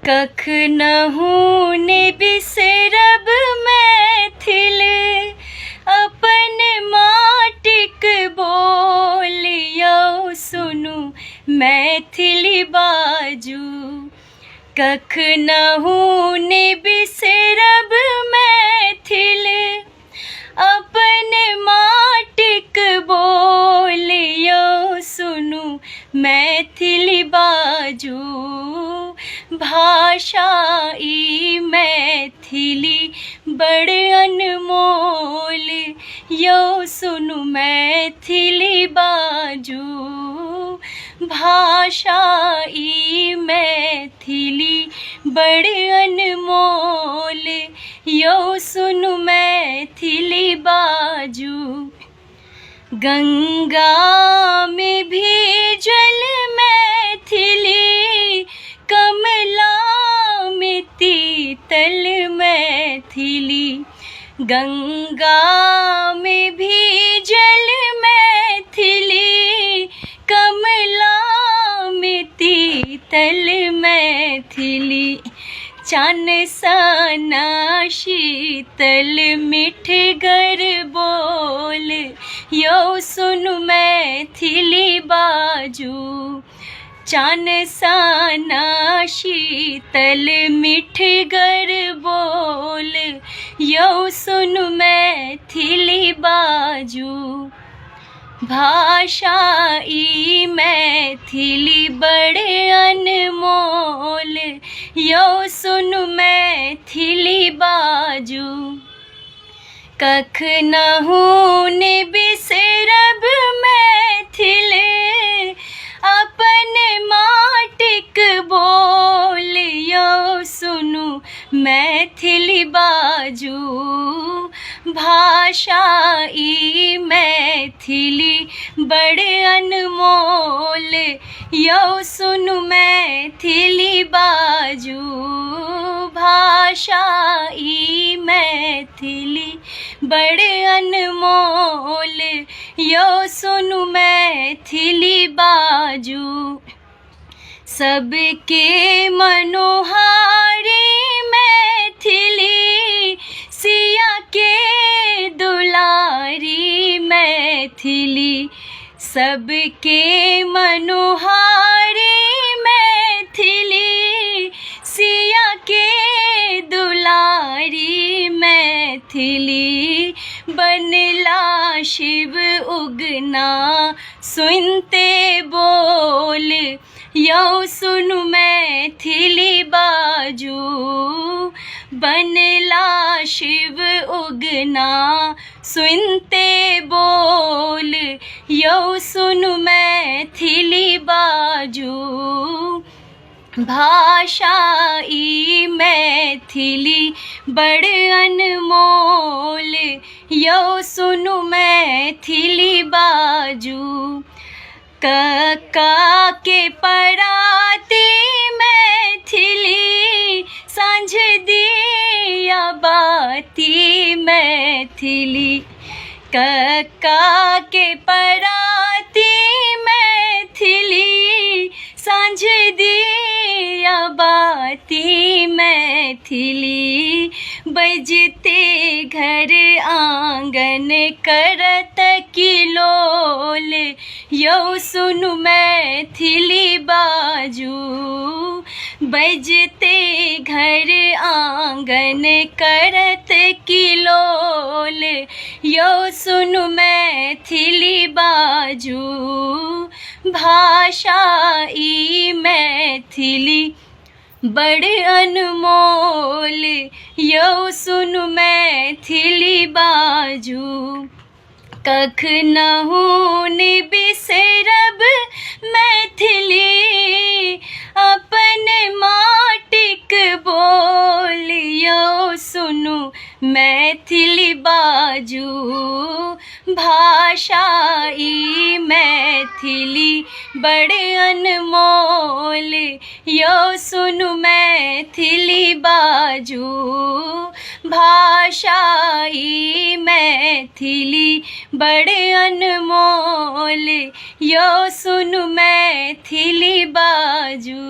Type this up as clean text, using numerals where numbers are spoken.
कख नहु ने बिसरब मैथिल अपन माटिक बोलियौ सुनु मैथिली बाजू। कख नहु ने बिसरब मैथिल अपन माटिक बोलियौ सुनु मैथिली बाजू। भाषा ई मैथिली बड़ अनमोल यौ सुनु मैथिली बाजू। भाषा ई मैथिली बड़ अनमोल यौ सुनु मैथिली बाजू। गंगा में भीजल मैथिली कमला में तीतल मैथिली। गंगा में भीजल मैथिली कमला में तीतल मैथिली। चान सना शीतल मिठगर बोल यौ सुनु मैथिली बाजू। चान सना शीतल मिठगर बोल यौ सुनु मैथिली बाजू। भाषा ई मैथिली बड़ अनमोल यौ सुनु मैथिली बाजू। कख नहु ने बिसरब मैथिल अपन माटिक बोल यौ सुनु मैथिली बाजू। भाषा ई मैथिली बड़ अनमोल यौ सुनु मैथिली बाजू। भाषा ई मैथिली बड़ अनमोल यौ सुनु मैथिली बाजू। सबके मनोहारी मैथिली सिया के दुलारी मैथिली। सबके मनोहारी मैथिली सिया के दुलारी मैथिली। बनला शिव उगना सुनते बोल यौ सुनु मैथिली बाजू। बनला शिव उगना सुनते बोल यौ सुनु मैथिली बाजू। भाषा ई मैथिली बड़ अनमोल यौ सुनु मैथिली बाजू। कक्का के पराती मैथिली सांझ दिया बाती मैथिली। कक्का के पराती मैथिली सांझ दिया बाती मैथिली। बजते घर आंगन करत किलोल यौ सुनु मैथिली बाजू। बजते घर आंगन करत किलोल यौ सुनु मैथिली बाजू। भाषा ई मैथिली बड़ अनमोल यौ सुनु मैथिली बाजू। कख नहु ने बिसरब मैथिली अपन माटिक बोल यौ सुनु मैथिली बाजू। भाषा ई मैथिली बड़ अनमोल यौ सुनु मैथिली बाजू। भाषा ई मैथिली बड़ अनमोल यौ सुनु मैथिली बाजू।